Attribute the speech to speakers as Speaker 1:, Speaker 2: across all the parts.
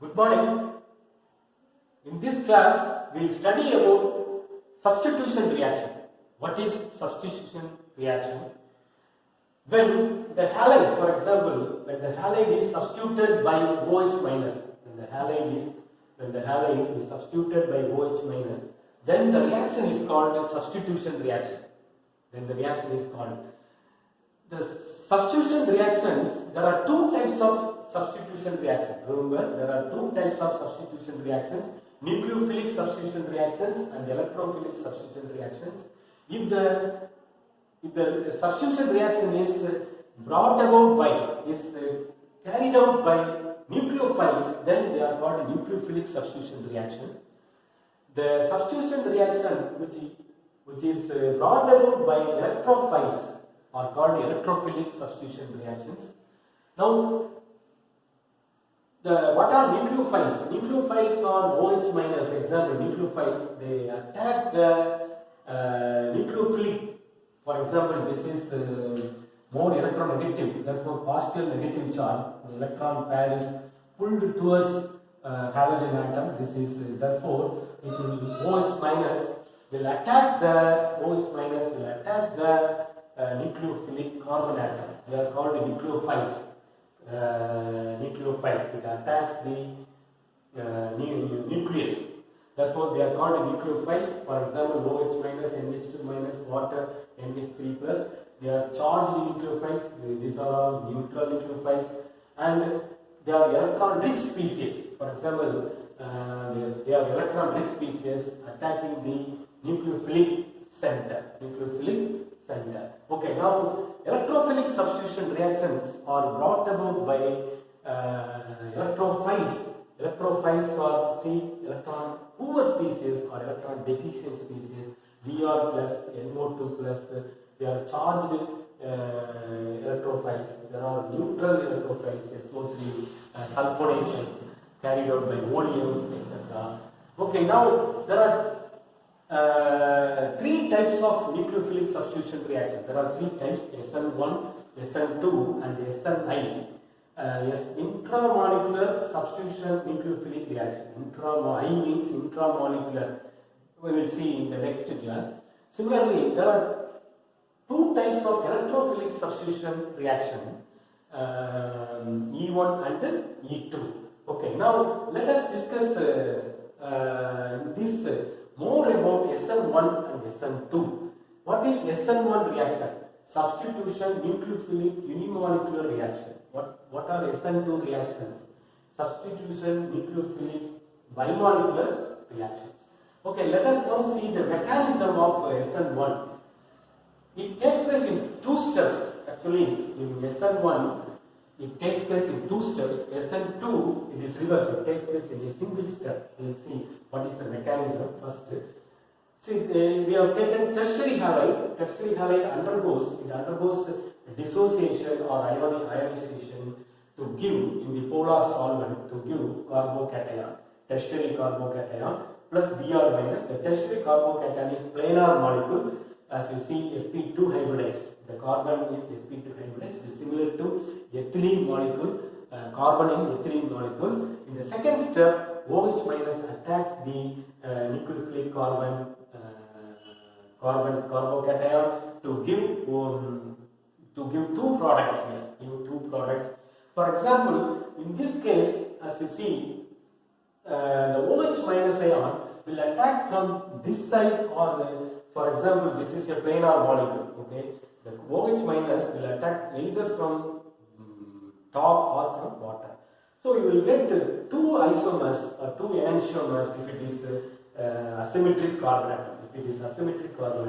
Speaker 1: Good morning. In this class, we will study about substitution reaction. What is substitution reaction? When the halide, for example, when the halide is substituted by OH minus, when the halide is substituted by OH minus, then the reaction is called a substitution reaction. The substitution reactions, there are two types of substitution reactions. Remember, there are two types of substitution reactions: nucleophilic substitution reactions and electrophilic substitution reactions. If the substitution reaction is brought about by, carried out by nucleophiles, then they are called nucleophilic substitution reaction. The substitution reaction which is brought about by electrophiles are called electrophilic substitution reactions. Now, what are nucleophiles? Nucleophiles are OH minus. Example, nucleophiles, they attack the nucleophilic. For example, this is more electronegative, therefore partial negative charge. The electron pair is pulled towards halogen atom. This is therefore it will OH minus will attack the nucleophilic carbon atom. They are called nucleophiles. It attacks the nucleus. Therefore, they are called nucleophiles. For example, OH minus, NH2 minus, water, NH3 plus. They are charged nucleophiles. These are all neutral nucleophiles, and they are electron-rich species. For example, they are electron-rich species attacking the nucleophilic center. Okay, now electrophilic substitution reactions are brought about by electrophiles. Electrophiles are electron poor species or electron deficient species. Br plus, NO2 plus. They are charged electrophiles. There are neutral electrophiles, SO3, sulfonation carried out by oleum, etc. Okay, now there are three types of nucleophilic substitution reaction. There are three types: SN1, SN2, and SNI. Intramolecular substitution nucleophilic reaction. I means intramolecular. We will see in the next class. Similarly, there are two types of electrophilic substitution reaction, E1 and E2. Okay, now let us discuss more about SN1 and SN2. What is SN1 reaction? Substitution nucleophilic unimolecular reaction. What are SN2 reactions? Substitution nucleophilic bimolecular reactions. Okay, let us now see the mechanism of SN1. It takes place in two steps. Actually, in SN1, it takes place in two steps. SN2, it is reverse. It takes place in a single step. We will see what is the mechanism first. See, we have taken tertiary halide. Tertiary halide undergoes dissociation or ionization to give in the polar solvent to give carbocation, tertiary carbocation plus Br minus. The tertiary carbocation is planar molecule. As you see, sp2 hybridized. The carbon is sp2 hybridized. It is similar to ethylene molecule, carbon in ethylene molecule. In the second step, OH minus attacks the nucleophilic carbocation to give two products here. For example, in this case, as you see, the OH minus ion will attack from this side or for example, this is a planar molecule. Okay, the OH minus will attack either from top or from bottom. So you will get two isomers or two enantiomers if it is asymmetric carbon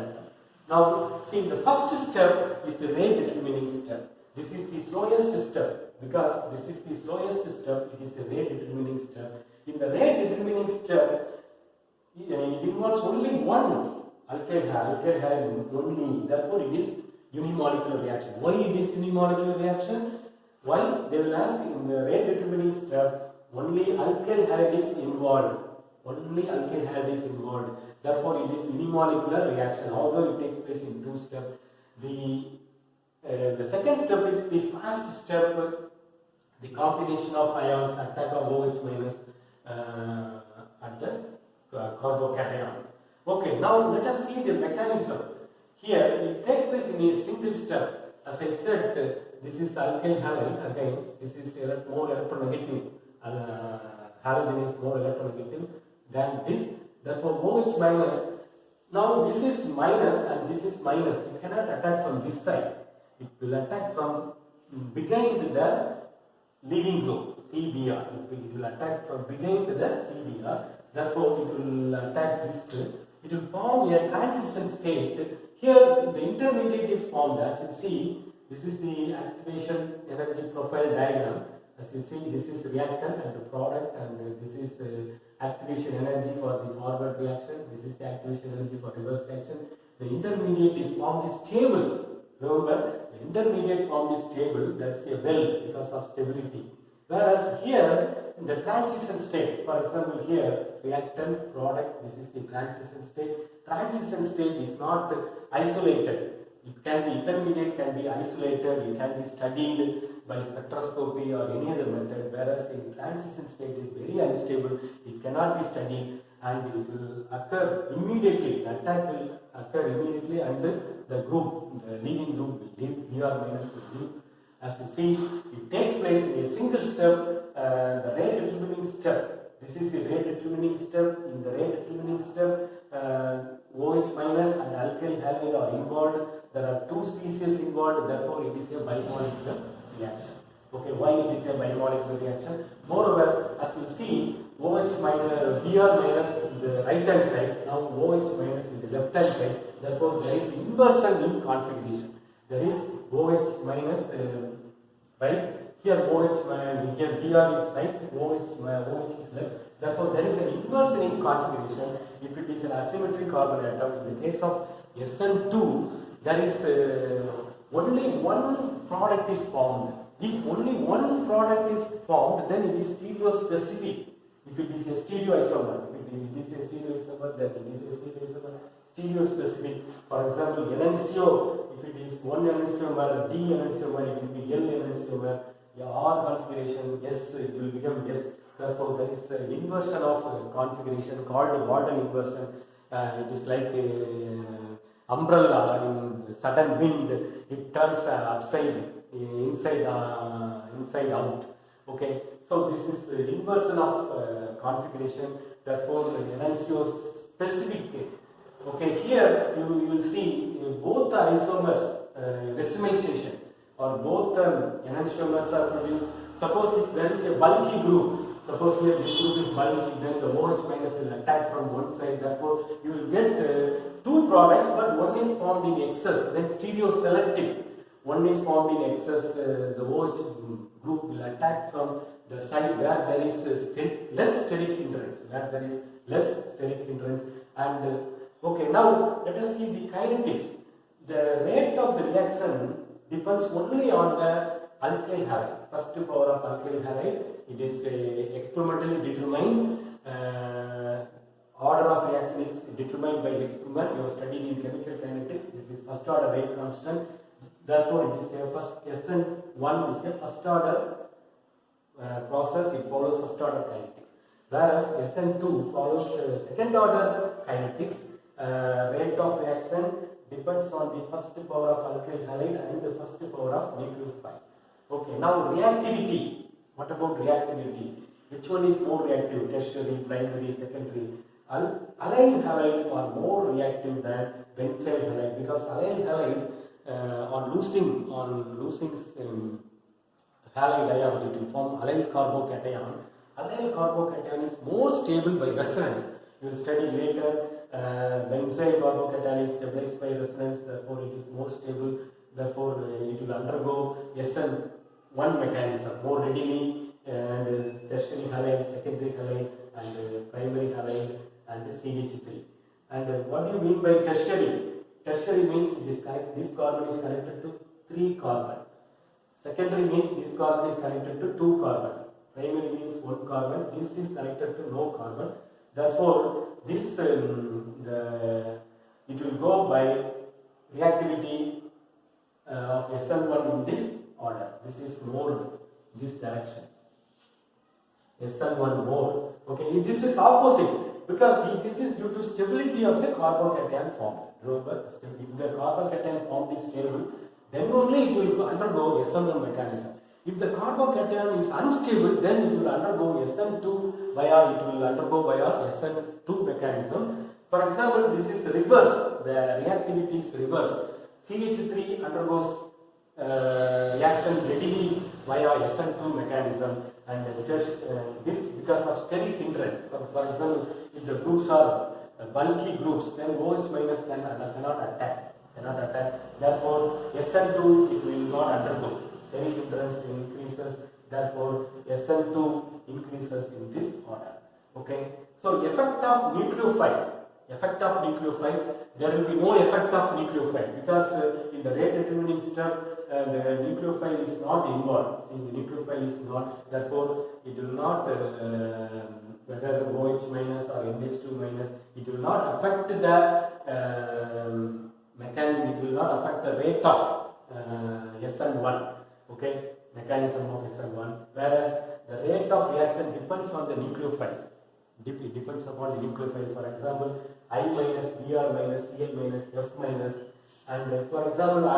Speaker 1: atom. Now, see, the first step is the rate determining step. This is the slowest step. Because this is the slowest step, it is the rate determining step. In the rate determining step, it involves only one alkyl halide only. Therefore, it is unimolecular reaction. Why it is unimolecular reaction? Why? They will ask in the rate determining step, only alkyl halide is involved. Therefore, it is unimolecular reaction. Although it takes place in two steps, the second step is the fast step. The combination of ions attack of OH minus at the carbocation. Okay, now let us see the mechanism. Here it takes place in a single step. As I said, this is alkyl halide. Again, this is more electronegative. Halogen is more electronegative than this. Therefore, OH minus. Now this is minus and this is minus. It cannot attack from this side. It will attack from behind the leading group, CBR. It will attack from behind the CBR. Therefore, it will attack this. It will form a transition state. Here, the intermediate is formed. As you see, this is the activation energy profile diagram. As you see, this is reactant and the product, and this is activation energy for the forward reaction. This is the activation energy for reverse reaction. The intermediate is formed is stable. Remember, the intermediate form is stable. That's a well because of stability. Whereas here, in the transition state, for example, here reactant, product. This is the transition state. Transition state is not isolated. It can be intermediate, can be isolated. It can be studied by spectroscopy or any other method. Whereas in transition state is very unstable. It cannot be studied and it will occur immediately. The attack will occur immediately and the group, the leading group will leave. Br minus will leave. As you see, it takes place in a single step, the rate determining step. This is the rate determining step. In the rate determining step, OH minus and alkyl halide are involved. There are two species involved, therefore it is a bimolecular reaction. Okay, why it is a bimolecular reaction? Moreover, as you see, OH minus, Br minus in the right hand side, now OH minus in the left hand side, therefore there is inversion in configuration. There is OH minus right, here OH minus, here Br is right, OH is left. Therefore, there is an inversion in configuration if it is an asymmetric carbon atom. In the case of SN2, there is only one product is formed. If only one product is formed, then it is stereospecific. If it is a stereoisomer, if it is a stereoisomer, then it is a stereoisomer. Stereospecific. For example, enantiomer, if it is one enantiomer, D enantiomer, it will be L enantiomer. R configuration, yes, it will become yes. Therefore, there is an inversion of configuration called Walden inversion. It is like umbrella in sudden wind. It turns upside, inside out. Okay, so this is the inversion of configuration. Therefore, enantiospecific. Okay, here you will see both the isomers racemization or both enantiomers are produced. Suppose if there is a bulky group, suppose here this group is bulky, then the OH minus will attack from one side. Therefore, you will get two products, but one is formed in excess, then stereoselective. One is formed in excess, the OH group will attack from the side where there is less steric hindrance, and okay, now let us see the kinetics. The rate of the reaction depends only on the alkyl halide. First power of alkyl halide, it is experimentally determined. Order of reaction is determined by the experiment. You have studied in chemical kinetics. This is first order rate constant. Therefore, it is a first SN1 is a first order process. It follows first order kinetics. Whereas SN2 follows second order kinetics. Rate of reaction depends on the first power of alkyl halide and the first power of nucleophile. Okay, now reactivity. What about reactivity? Which one is more reactive? Tertiary, primary, secondary? Allyl halide are more reactive than benzyl halide because allyl halide on losing halide ion, it will form allyl carbocation. Allyl carbocation is more stable by resonance. You will study later. Benzyl carbocation is stabilized by resonance, therefore it is more stable, therefore it will undergo SN1 mechanism more readily, and tertiary halide, secondary halide, and primary halide, and CH3. And what do you mean by tertiary? Tertiary means this carbon is connected to 3 carbon. Secondary means this carbon is connected to 2 carbon. Primary means 1 carbon. This is connected to no carbon. Therefore, this it will go by reactivity of SN1 in this order. This is more this direction. SN1 more. Okay, this is opposite because this is due to stability of the carbocation formed. Remember, if the carbocation formed is stable, then only it will undergo SN1 mechanism. If the carbocation is unstable, then it will undergo SN2 it will undergo via SN2 mechanism. For example, this is reverse. The reactivity is reverse. CH3 undergoes reaction readily via SN2 mechanism, and because of steric hindrance. For example, if the groups are bulky groups, then OH minus cannot attack. Therefore, SN2 it will not undergo. Steric hindrance increases. Therefore, SN2 increases in this order. Okay. So, effect of nucleophile. There will be no effect of nucleophile because in the rate determining step the nucleophile is not involved. See, the nucleophile is not, therefore it will not whether OH minus or NH2 minus, it will not affect the mechanism, it will not affect the rate of SN1, okay, mechanism of SN1, whereas the rate of reaction depends on the nucleophile. It depends upon the nucleophile. For example, I minus, Br minus, Cl minus, F minus, and for example,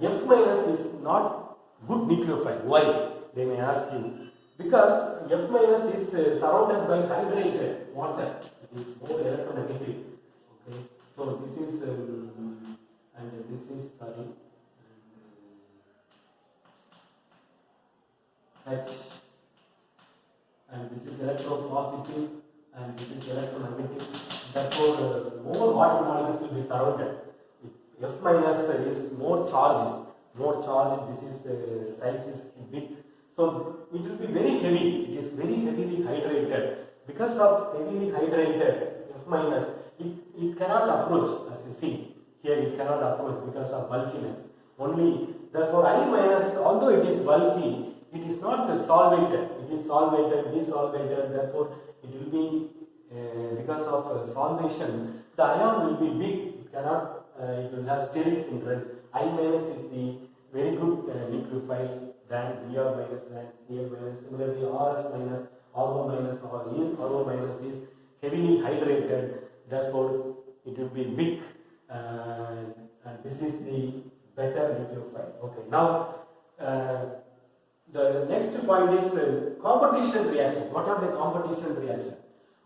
Speaker 1: F minus is not good nucleophile. Why? They may ask you. Because F minus is surrounded by hydrated water. It is more electronegative. Okay. So this is and this is sorry H, and this is electropositive, and this is electronegative. Therefore, more water molecules will be surrounded. If F minus is more charged. This is size is big. So it will be very heavy. It is very heavily hydrated. Because of heavily hydrated F minus, it cannot approach. As you see here, it cannot approach because of bulkiness. Only therefore I minus, although it is bulky, it is not solvated. It is solvated, desolvated. Therefore, it will be because of solvation, the ion will be big. It cannot. It will have steric hindrance. I minus is the very good nucleophile than Br minus than Cl minus. Similarly, Rs minus, Ro minus, or Ro minus is heavily hydrated. Therefore, it will be big, and this is the better nucleophile. Okay. Now. The next point is competition reaction. What are the competition reactions?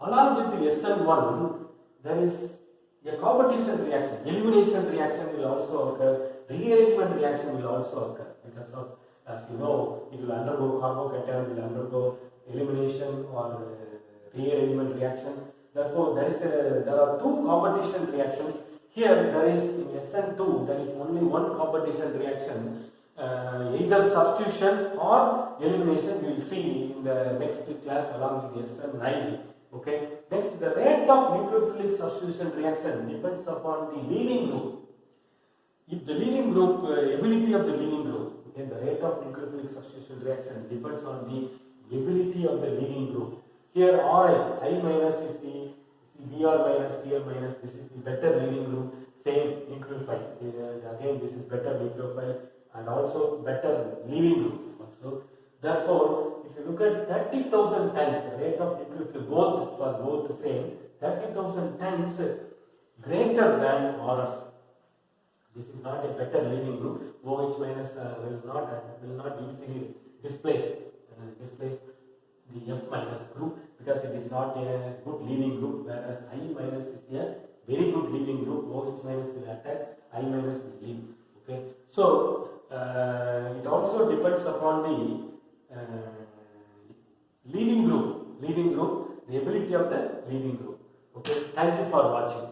Speaker 1: Along with the SN1, there is a competition reaction. Elimination reaction will also occur. Rearrangement reaction will also occur because of, as you know, it will undergo carbocation, will undergo elimination or rearrangement reaction. Therefore, there are two competition reactions. Here, there is in SN2, there is only one competition reaction. Either substitution or elimination. We will see in the next class along with the SN9. Okay. Next, the rate of nucleophilic substitution reaction depends upon the leaving group. If the leaving group, ability of the leaving group, okay, the rate of nucleophilic substitution reaction depends on the ability of the leaving group. Here, I minus is the Br minus, Cl minus. This is the better leaving group. Same nucleophile. Again, this is better nucleophile. And also better leaving group also. Therefore, if you look at 30,000 times, the rate of nucleophile both the same, 30,000 times greater than RF. This is not a better leaving group. OH minus will not easily displace the F minus group because it is not a good leaving group, whereas I minus is a very good leaving group. OH minus will attack, I minus will leave. Okay, so it also depends upon the leaving group, the ability of the leaving group. Okay, thank you for watching.